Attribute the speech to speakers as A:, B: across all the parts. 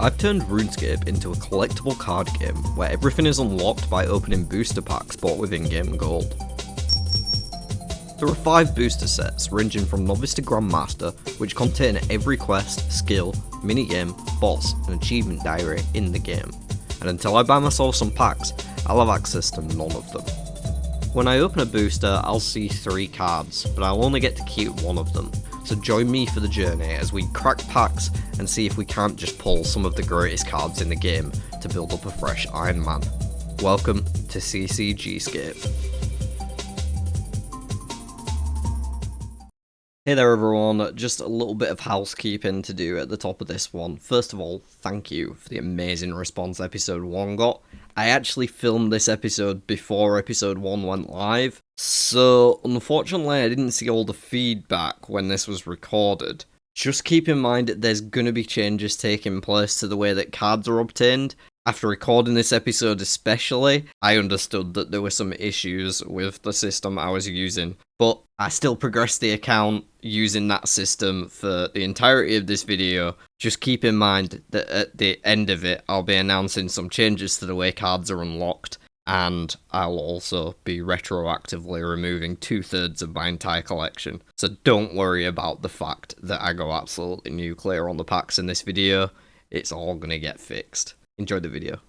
A: I've turned RuneScape into a collectible card game where everything is unlocked by opening booster packs bought with in-game gold. There are 5 booster sets ranging from Novice to Grandmaster, which contain every quest, skill, minigame, boss and achievement diary in the game, and until I buy myself some packs, I'll have access to none of them. When I open a booster, I'll see 3 cards, but I'll only get to keep one of them, so join me for the journey as we crack packs and see if we can't just pull some of the greatest cards in the game to build up a fresh Iron Man. Welcome to CCGscape. Hey there everyone, just a little bit of housekeeping to do at the top of this one. First of all, thank you for the amazing response episode 1 got. I actually filmed this episode before episode 1 went live, so unfortunately I didn't see all the feedback when this was recorded. Just keep in mind that there's going to be changes taking place to the way that cards are obtained. After recording this episode especially, I understood that there were some issues with the system I was using, but I still progressed the account using that system for the entirety of this video. Just keep in mind that at the end of it, I'll be announcing some changes to the way cards are unlocked, and I'll also be retroactively removing 2/3 of my entire collection. So don't worry about the fact that I go absolutely nuclear on the packs in this video. It's all gonna get fixed. Enjoy the video.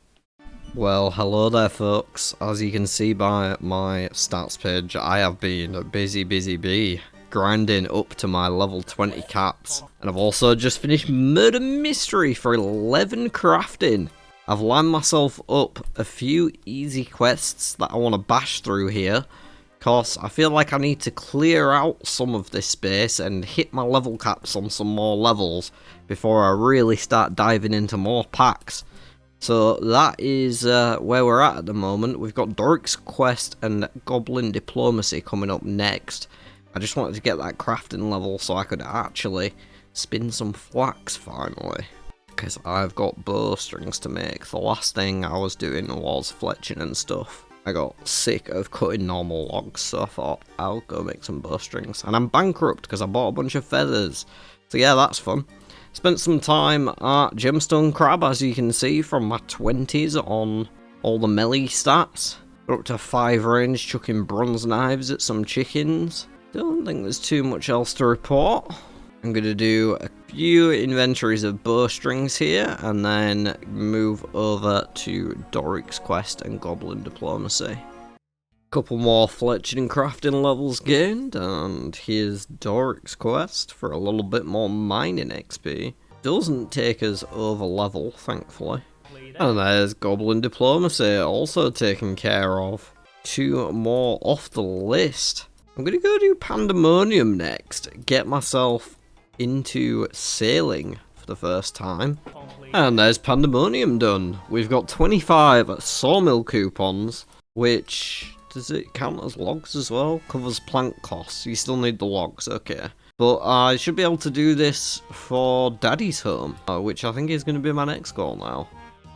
A: Well, hello there folks. As you can see by my stats page, I have been a busy bee, grinding up to my level 20 caps. And I've also just finished Murder Mystery for 11 crafting. I've lined myself up a few easy quests that I want to bash through here, cause I feel like I need to clear out some of this space and hit my level caps on some more levels before I really start diving into more packs. So that is where we're at the moment. We've got Doric's Quest and Goblin Diplomacy coming up next. I just wanted to get that crafting level so I could actually spin some flax finally, because I've got bowstrings to make. The last thing I was doing was fletching and stuff. I got sick of cutting normal logs, so I thought I'll go make some bowstrings. And I'm bankrupt because I bought a bunch of feathers. So yeah, that's fun. Spent some time at Gemstone Crab, as you can see, from my 20s on all the melee stats. Got up to 5 range, chucking bronze knives at some chickens. Don't think there's too much else to report. I'm going to do a few inventories of bowstrings here, and then move over to Doric's Quest and Goblin Diplomacy. Couple more fletching and crafting levels gained, and here's Doric's Quest for a little bit more mining XP. Doesn't take us over level, thankfully. And there's Goblin Diplomacy, also taken care of. 2 more off the list. I'm gonna go do Pandemonium next, get myself into sailing for the first time. And there's Pandemonium done. We've got 25 sawmill coupons, which... does it count as logs as well? Covers plank costs. You still need the logs, okay. But I should be able to do this for Daddy's home, which I think is going to be my next goal now.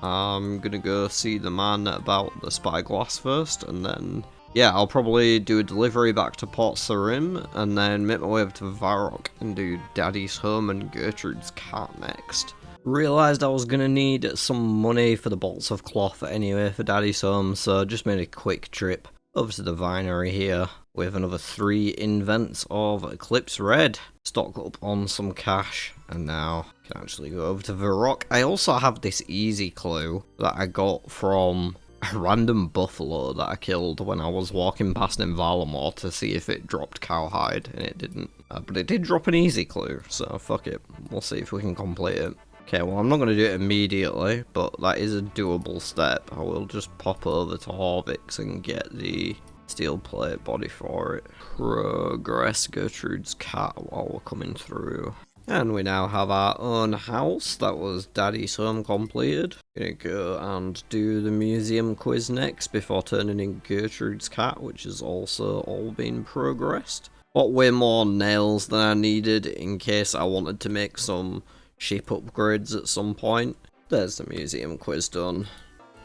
A: I'm going to go see the man about the spyglass first, and then, yeah, I'll probably do a delivery back to Port Sarim, and then make my way over to Varrock and do Daddy's home and Gertrude's cat next. Realised I was going to need some money for the bolts of cloth anyway for Daddy's home, so just made a quick trip over to the vinery here with another 3 invents of Eclipse Red. Stock up on some cash, and now can actually go over to Varrock. I also have this easy clue that I got from a random buffalo that I killed when I was walking past in Valamor to see if it dropped cowhide, and it didn't. But it did drop an easy clue, so fuck it. We'll see if we can complete it. Okay, well I'm not going to do it immediately, but that is a doable step. I will just pop over to Horvix and get the steel plate body for it. Progress Gertrude's cat while we're coming through. And we now have our own house. That was Daddy's home completed. Gonna go and do the museum quiz next before turning in Gertrude's cat, which has also all been progressed. Got way more nails than I needed in case I wanted to make some ship upgrades at some point. There's the museum quiz done.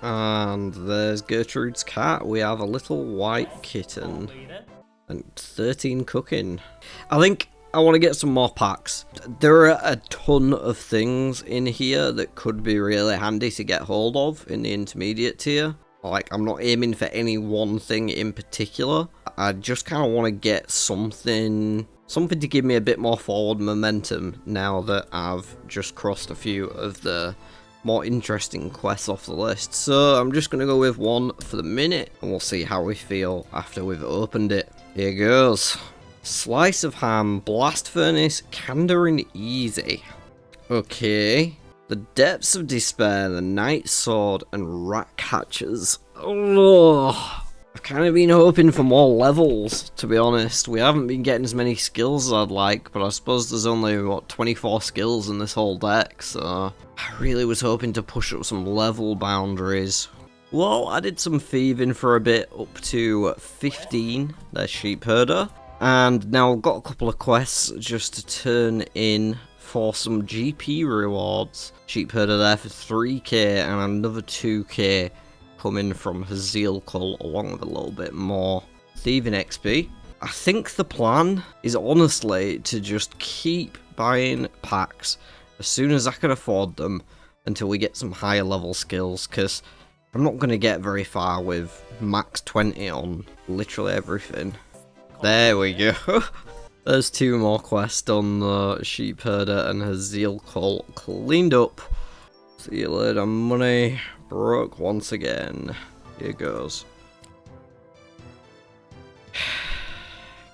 A: And there's Gertrude's cat. We have a little white kitten. And 13 cooking. I think I want to get some more packs. There are a ton of things in here that could be really handy to get hold of in the intermediate tier. Like, I'm not aiming for any one thing in particular. I just kind of want to get something to give me a bit more forward momentum now that I've just crossed a few of the more interesting quests off the list. So I'm just going to go with one for the minute, and we'll see how we feel after we've opened it. Here goes. Slice of ham, blast furnace, candor and easy. Okay. The depths of despair, the night sword, and rat catchers. Oh, I've kind of been hoping for more levels, to be honest. We haven't been getting as many skills as I'd like, but I suppose there's only, 24 skills in this whole deck, so I really was hoping to push up some level boundaries. Well, I did some thieving for a bit, up to 15, there's sheep herder, and now I've got a couple of quests just to turn in for some GP rewards. Sheep herder there for 3k and another 2k coming from Hazeal Cull along with a little bit more thieving XP. I think the plan is honestly to just keep buying packs as soon as I can afford them until we get some higher level skills, because I'm not going to get very far with max 20 on literally everything. There we go. There's 2 more quests on the sheep herder and Hazeal Cull cleaned up. See you later, money. Broke once again. Here goes.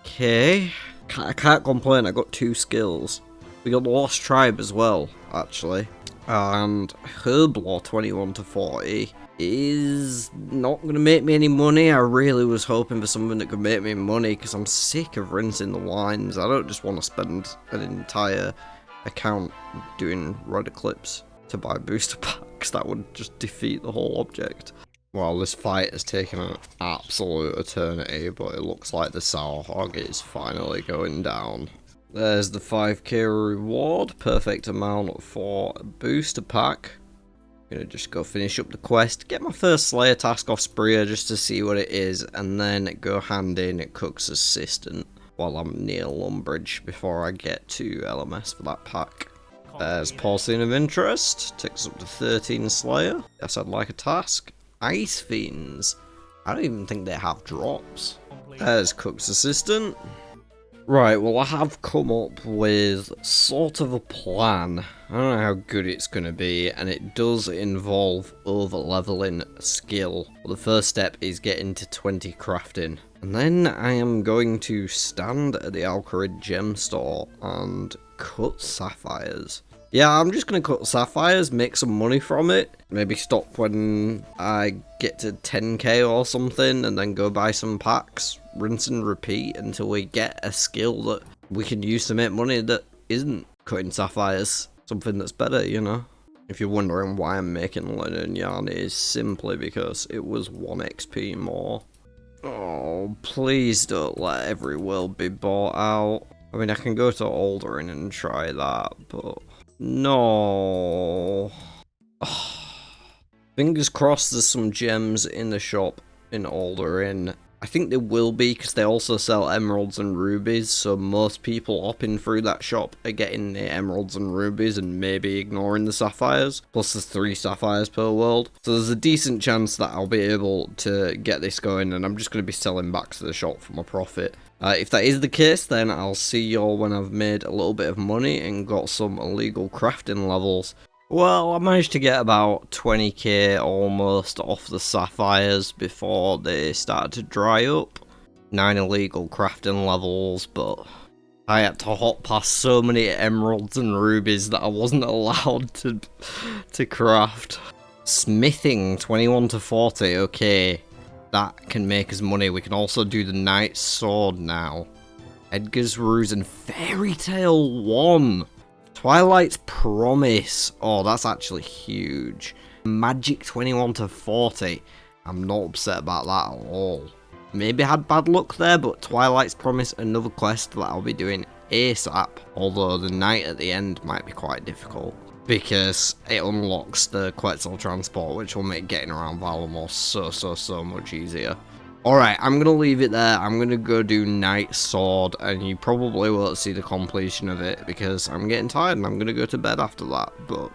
A: Okay. I can't complain, I got 2 skills. We got the Lost Tribe as well, actually. And Herblore 21 to 40 is not going to make me any money. I really was hoping for something that could make me money, because I'm sick of rinsing the wines. I don't just want to spend an entire account doing Red Eclipse to buy booster packs. That would just defeat the whole object. Well, this fight has taken an absolute eternity, but it looks like the Sour Hog is finally going down. There's the 5k reward, perfect amount for a booster pack. Gonna just go finish up the quest, get my first Slayer task off Spreer just to see what it is, and then go hand in Cook's Assistant while I'm near Lumbridge before I get to LMS for that pack. There's Porcine of Interest, takes up to 13 Slayer. Yes, I'd like a task. Ice Fiends. I don't even think they have drops. There's Cook's Assistant. Right, well, I have come up with sort of a plan. I don't know how good it's going to be, and it does involve over-leveling skill. Well, the first step is getting to 20 crafting. And then I am going to stand at the Alcarid Gem Store and cut sapphires. Yeah, I'm just going to cut sapphires, make some money from it. Maybe stop when I get to 10k or something, and then go buy some packs. Rinse and repeat until we get a skill that we can use to make money that isn't cutting sapphires. Something that's better, you know. If you're wondering why I'm making linen yarn, it is simply because it was 1 XP more. Oh, please don't let every world be bought out. I mean, I can go to Aldering and try that, but no. Oh. Fingers crossed there's some gems in the shop in Aldering. I think there will be, because they also sell emeralds and rubies, so most people hopping through that shop are getting the emeralds and rubies and maybe ignoring the sapphires. Plus there's 3 sapphires per world. So there's a decent chance that I'll be able to get this going, and I'm just going to be selling back to the shop for my profit. If that is the case, then I'll see y'all when I've made a little bit of money and got some illegal crafting levels. Well, I managed to get about 20k almost off the sapphires before they started to dry up. 9 illegal crafting levels, but I had to hop past so many emeralds and rubies that I wasn't allowed to craft. Smithing, 21 to 40, okay. That can make us money. We can also do the Knight's Sword now. Edgar's Ruse and Fairy Tale 1. Twilight's Promise. Oh, that's actually huge. Magic 21 to 40. I'm not upset about that at all. Maybe I had bad luck there, but Twilight's Promise, another quest that I'll be doing ASAP. Although the night at the end might be quite difficult, because it unlocks the Quetzal transport, which will make getting around Valamor so much easier. Alright, I'm gonna leave it there. I'm gonna go do Knight Sword, and you probably won't see the completion of it because I'm getting tired and I'm gonna go to bed after that, but...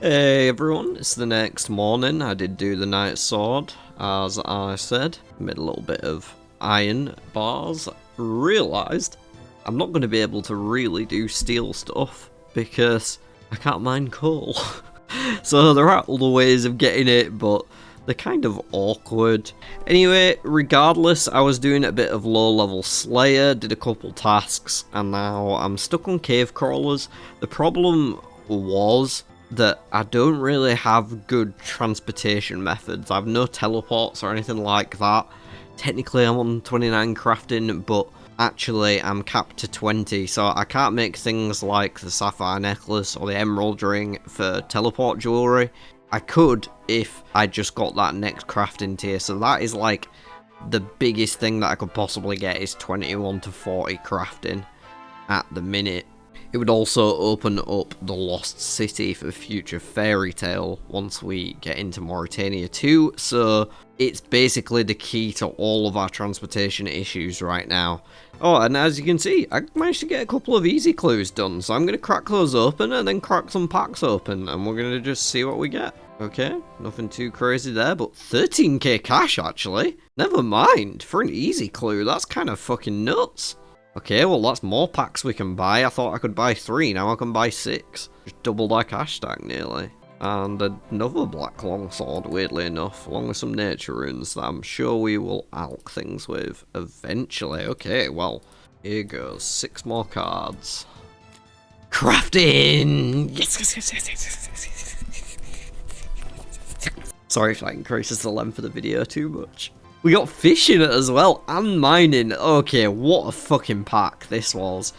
A: Hey everyone, it's the next morning. I did do the Knight Sword, as I said. Made a little bit of iron bars. Realised I'm not going to be able to really do steel stuff because I can't mine coal. So there are other ways of getting it, but they're kind of awkward. Anyway, regardless, I was doing a bit of low-level Slayer, did a couple tasks, and now I'm stuck on cave crawlers. The problem was that I don't really have good transportation methods. I have no teleports or anything like that. Technically I'm on 29 crafting, but actually I'm capped to 20, so I can't make things like the sapphire necklace or the emerald ring for teleport jewellery. I could if I just got that next crafting tier, so that is like the biggest thing that I could possibly get is 21 to 40 crafting at the minute. It would also open up the Lost City for future Fairy Tale once we get into Mauritania too, so it's basically the key to all of our transportation issues right now. Oh, and as you can see, I managed to get a couple of easy clues done, so I'm going to crack those open and then crack some packs open, and we're going to just see what we get. Okay, nothing too crazy there, but 13k cash actually. Never mind, for an easy clue, that's kind of fucking nuts. Okay, well that's more packs we can buy. I thought I could buy 3, now I can buy 6. Just doubled our cash stack nearly. And another black longsword, weirdly enough, along with some nature runes that I'm sure we will alch things with eventually. Okay, well, here goes. 6 more cards. Crafting! Yes, yes, yes, yes, yes, yes, yes. Sorry if that increases the length of the video too much. We got fish in it as well, and mining. Okay, what a fucking pack this was.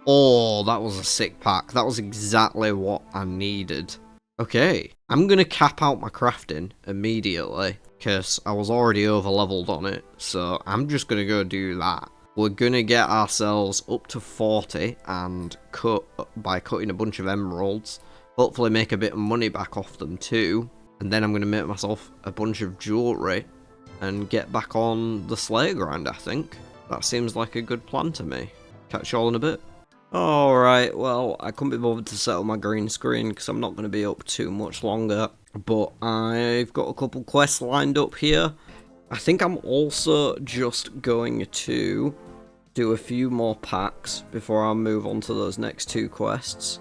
A: Oh, that was a sick pack. That was exactly what I needed. Okay, I'm going to cap out my crafting immediately, because I was already over leveled on it, so I'm just going to go do that. We're going to get ourselves up to 40 and cut by cutting a bunch of emeralds. Hopefully make a bit of money back off them too. And then I'm going to make myself a bunch of jewellery and get back on the Slayer grind, I think. That seems like a good plan to me. Catch you all in a bit. Alright, well, I couldn't be bothered to set up my green screen because I'm not going to be up too much longer. But I've got a couple quests lined up here. I think I'm also just going to do a few more packs before I move on to those next 2 quests.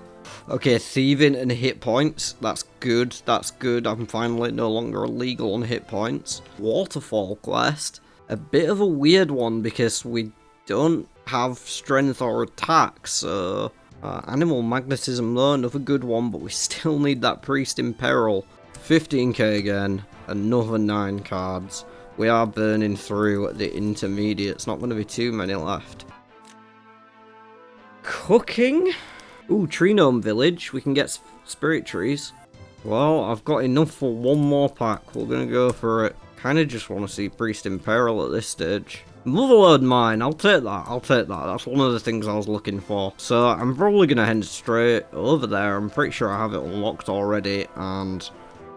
A: Okay, thieving and hit points. That's good, that's good. I'm finally no longer illegal on hit points. Waterfall quest. A bit of a weird one because we don't have strength or attack, so... animal magnetism though, another good one, but we still need that priest in peril. 15k again, another 9 cards. We are burning through the intermediates, not going to be too many left. Cooking? Ooh, tree gnome village. We can get spirit trees. Well, I've got enough for 1 more pack. We're going to go for it. Kind of just want to see priest in peril at this stage. Motherlode mine. I'll take that. I'll take that. That's one of the things I was looking for. So I'm probably going to head straight over there. I'm pretty sure I have it unlocked already. And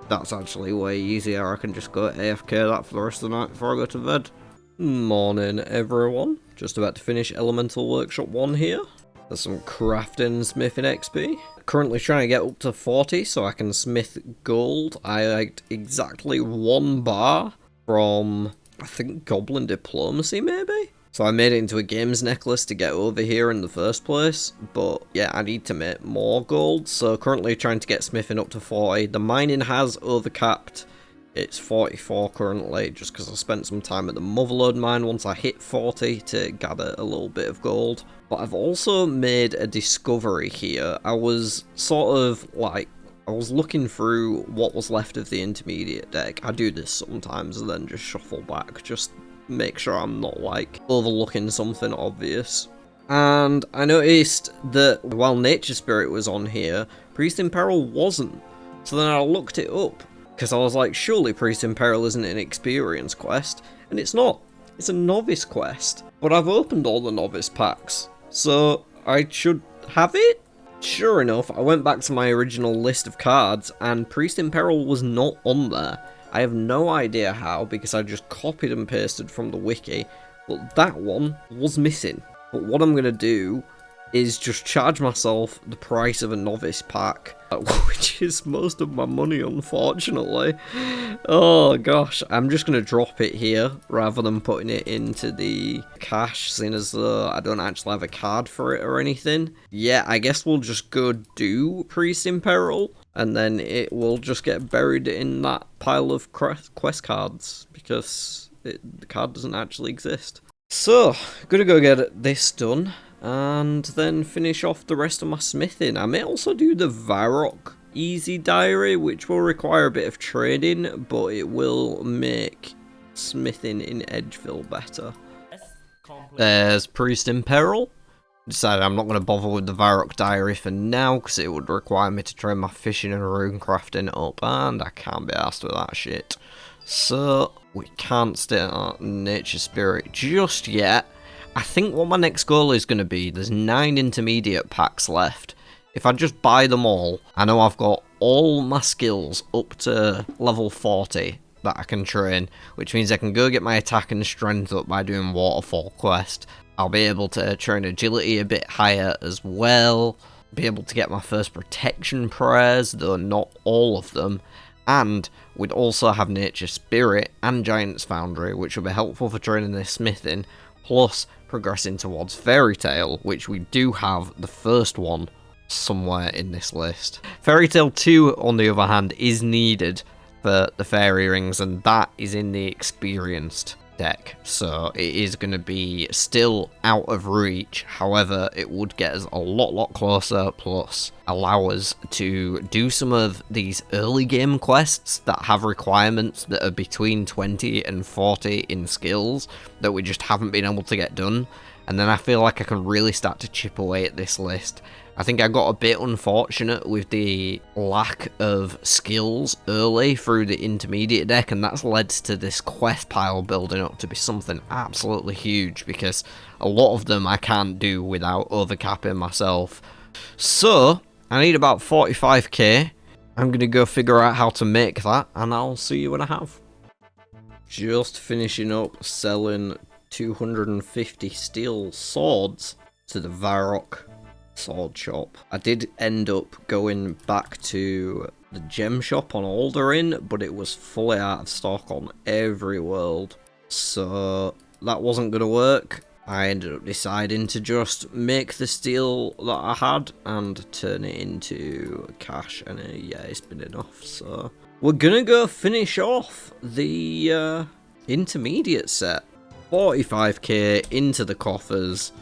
A: that's actually way easier. I can just go AFK that for the rest of the night before I go to bed. Morning, everyone. Just about to finish Elemental Workshop 1 here. There's some crafting smithing XP. Currently trying to get up to 40 so I can smith gold. I had exactly 1 bar from, I think, Goblin Diplomacy maybe? So I made it into a games necklace to get over here in the first place. But yeah, I need to make more gold. So currently trying to get smithing up to 40. The mining has overcapped. It's 44 currently, just because I spent some time at the Motherlode mine once I hit 40 to gather a little bit of gold. But I've also made a discovery here. I was sort of like, I was looking through what was left of the intermediate deck. I do this sometimes and then just shuffle back, just make sure I'm not like overlooking something obvious. And I noticed that while Nature Spirit was on here, Priest in Peril wasn't. So then I looked it up. Because I was like, surely Priest in Peril isn't an experience quest, and it's not. It's a novice quest. But I've opened all the novice packs, so I should have it? Sure enough, I went back to my original list of cards, and Priest in Peril was not on there. I have no idea how, because I just copied and pasted from the wiki, but that one was missing. But what I'm going to do is just charge myself the price of a novice pack, which is most of my money, unfortunately. Oh gosh, I'm just going to drop it here rather than putting it into the cash, seeing as though I don't actually have a card for it or anything. Yeah, I guess we'll just go do Priest in Peril, and then it will just get buried in that pile of quest cards, because the card doesn't actually exist. So, gonna go get this done, and then finish off the rest of my smithing. I may also do the Varrock Easy Diary, which will require a bit of trading, but it will make smithing in Edgeville better. There's Priest in Peril. Decided I'm not going to bother with the Varrock Diary for now, because it would require me to train my fishing and rune crafting up, and I can't be arsed with that shit. So, we can't stay on Nature Spirit just yet. I think what my next goal is going to be, there's 9 intermediate packs left. If I just buy them all, I know I've got all my skills up to level 40 that I can train, which means I can go get my attack and strength up by doing Waterfall Quest. I'll be able to train agility a bit higher as well, be able to get my first protection prayers, though not all of them, and we'd also have Nature Spirit and Giant's Foundry, which will be helpful for training this smithing, plus progressing towards Fairy Tale, which we do have the first one somewhere in this list. Fairy Tale 2, on the other hand, is needed for the fairy rings, and that is in the experienced deck, so it is going to be still out of reach. However, it would get us a lot closer, plus allow us to do some of these early game quests that have requirements that are between 20 and 40 in skills that we just haven't been able to get done, and then I feel like I can really start to chip away at this list. I think I got a bit unfortunate with the lack of skills early through the intermediate deck, and that's led to this quest pile building up to be something absolutely huge, because a lot of them I can't do without overcapping myself. So, I need about 45k. I'm going to go figure out how to make that, and I'll see you when I have. Just finishing up selling 250 steel swords to the Varrock sword shop. I did end up going back to the gem shop on Alderin, but it was fully out of stock on every world, so that wasn't going to work. I ended up deciding to just make the steel that I had and turn it into cash, and yeah, it's been enough. So we're gonna go finish off the intermediate set. 45k into the coffers.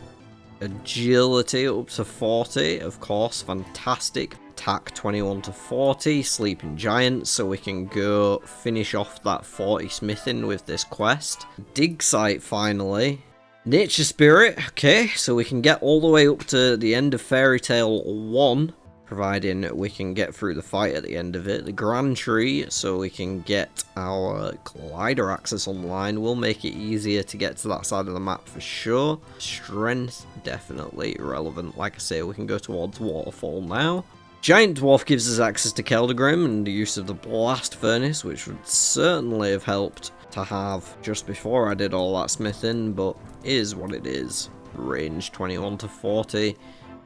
A: Agility up to 40, of course, fantastic. Attack 21 to 40, Sleeping Giant, so we can go finish off that 40 smithing with this quest. Dig Site finally. Nature Spirit, okay, so we can get all the way up to the end of Fairy Tale 1, providing we can get through the fight at the end of it. The Grand Tree, so we can get our glider access online, will make it easier to get to that side of the map for sure. Strength, definitely relevant. Like I say, we can go towards Waterfall now. Giant Dwarf gives us access to Keldegrim and the use of the Blast Furnace, which would certainly have helped to have just before I did all that smithing, but is what it is. Range 21 to 40.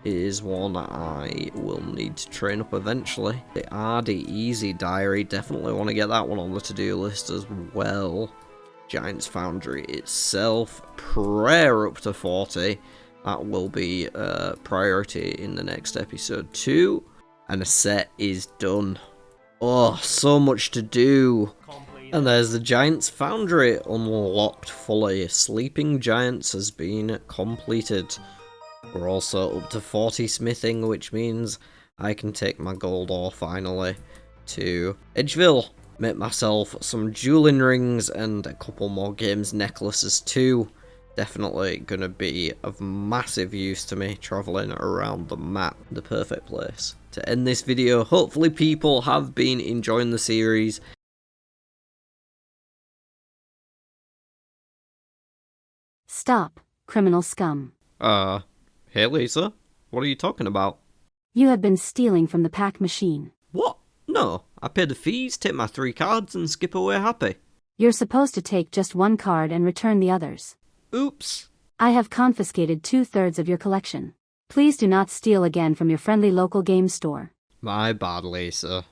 A: Is one I will need to train up eventually. The RD Easy Diary, definitely want to get that one on the to-do list as well. Giant's Foundry itself, Prayer up to 40, that will be a priority in the next episode too. And the set is done. Oh, so much to do. And there's the Giant's Foundry unlocked fully. Sleeping Giants has been completed. We're also up to 40 smithing, which means I can take my gold ore finally to Edgeville. Make myself some dueling rings and a couple more games necklaces too. Definitely going to be of massive use to me travelling around the map. The perfect place to end this video. Hopefully people have been enjoying the series.
B: Stop, criminal scum.
A: Hey Lisa, what are you talking about?
B: You have been stealing from the pack machine.
A: What? No, I pay the fees, take my 3 cards, and skip away happy.
B: You're supposed to take just 1 card and return the others.
A: Oops.
B: I have confiscated 2/3 of your collection. Please do not steal again from your friendly local game store.
A: My bad, Lisa.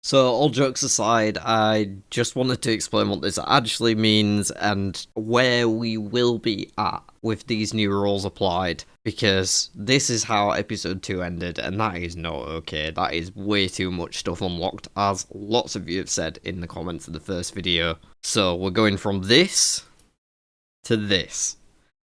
A: So, all jokes aside, I just wanted to explain what this actually means and where we will be at with these new rules applied, because this is how episode 2 ended, and that is not okay. That is way too much stuff unlocked, as lots of you have said in the comments of the first video. So, we're going from this to this.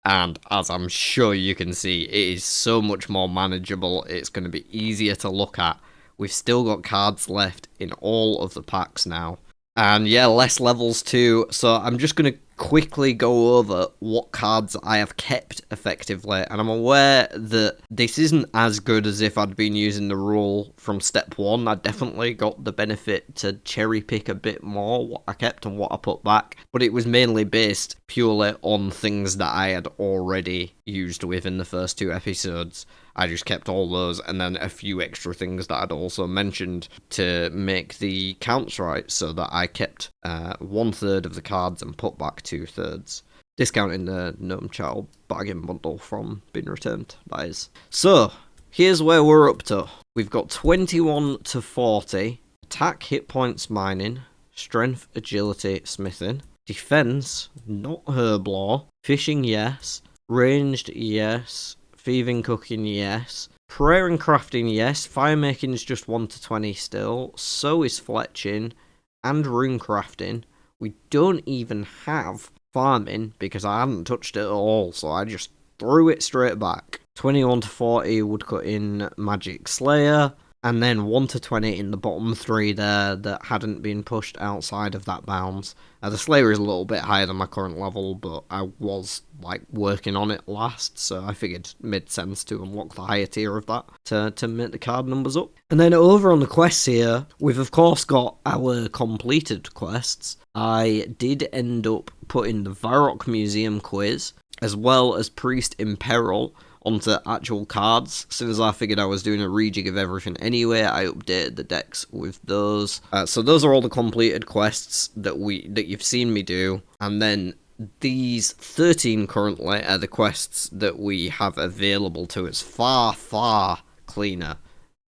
A: And as I'm sure you can see, it is so much more manageable. It's going to be easier to look at. We've still got cards left in all of the packs now. And yeah, less levels too. So I'm just going to quickly go over what cards I have kept effectively. And I'm aware that this isn't as good as if I'd been using the rule from step 1. I definitely got the benefit to cherry pick a bit more what I kept and what I put back. But it was mainly based purely on things that I had already used within the first 2 episodes. I just kept all those and then a few extra things that I'd also mentioned to make the counts right, so that I kept 1/3 of the cards and put back 2/3. Discounting the Gnome Child bargain bundle from being returned, that is. So, here's where we're up to. We've got 21 to 40. Attack, hit points, mining. Strength, agility, smithing. Defense, not Herblore. Fishing, yes. Ranged, yes. Thieving, cooking, yes. Prayer and crafting, yes. Firemaking is just 1 to 20 still. So is fletching and rune crafting. We don't even have farming because I hadn't touched it at all, so I just threw it straight back. 21 to 40 woodcutting, magic slayer, and then 1 to 20 in the bottom 3 there that hadn't been pushed outside of that bounds. The Slayer is a little bit higher than my current level, but I was working on it last, so I figured it made sense to unlock the higher tier of that to make the card numbers up. And then over on the quests here, we've of course got our completed quests. I did end up putting the Varrock Museum quiz, as well as Priest in Peril, onto actual cards. As soon as I figured I was doing a rejig of everything anyway, I updated the decks with those. So those are all the completed quests that you've seen me do, and then these 13 currently are the quests that we have available to us. Far cleaner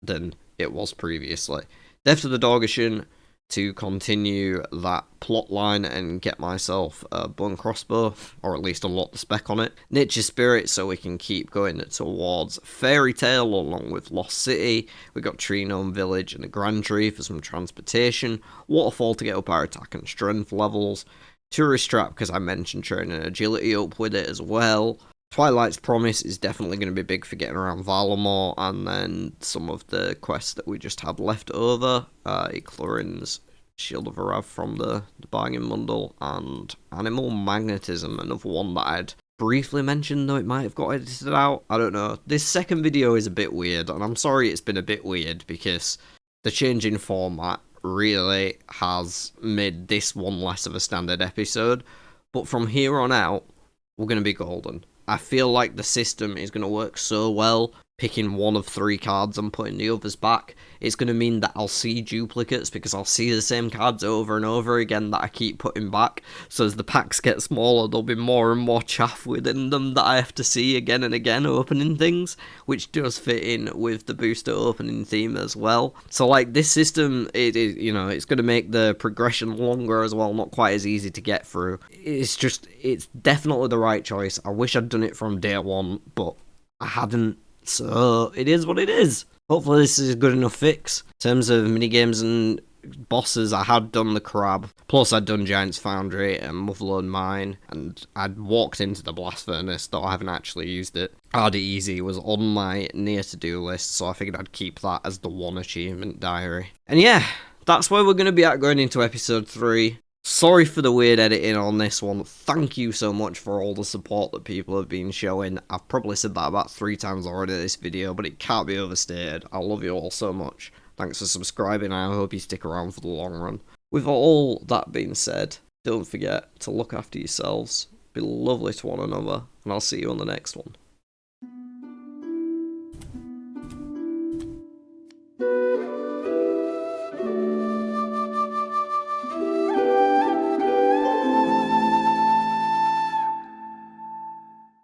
A: than it was previously. Death to the Dorgashin, to continue that plot line and get myself a bone crossbow, or at least unlock the spec on it. Nature Spirit, so we can keep going towards Fairy Tale along with Lost City. We got Tree Gnome Village and the Grand Tree for some transportation. Waterfall to get up our attack and strength levels. Tourist Trap, because I mentioned training agility up with it as well. Twilight's Promise is definitely going to be big for getting around Valamore, and then some of the quests that we just had left over. Eclorin's Shield of Arav from the bargain bundle, and Animal Magnetism, another one that I'd briefly mentioned, though it might have got edited out. I don't know. This second video is a bit weird, and I'm sorry it's been a bit weird, because the change in format really has made this one less of a standard episode. But from here on out, we're going to be golden. I feel like the system is going to work so well, picking one of 3 cards and putting the others back. It's going to mean that I'll see duplicates, because I'll see the same cards over and over again that I keep putting back. So as the packs get smaller, there'll be more and more chaff within them that I have to see again and again opening things, which does fit in with the booster opening theme as well. So this system, it's going to make the progression longer as well, not quite as easy to get through. It's definitely the right choice. I wish I'd done it from day one, but I hadn't. So it is what it is. Hopefully this is a good enough fix. In terms of minigames and bosses, I had done the crab, plus I'd done Giant's Foundry and Motherlode Mine, and I'd walked into the Blast Furnace, though I haven't actually used it. RD Easy was on my near to-do list, so I figured I'd keep that as the one achievement diary. And yeah, that's where we're going to be at going into episode 3. Sorry for the weird editing on this one. Thank you so much for all the support that people have been showing. I've probably said that about 3 times already in this video, but it can't be overstated. I love you all so much. Thanks for subscribing, and I hope you stick around for the long run. With all that being said, don't forget to look after yourselves, be lovely to one another, and I'll see you on the next one.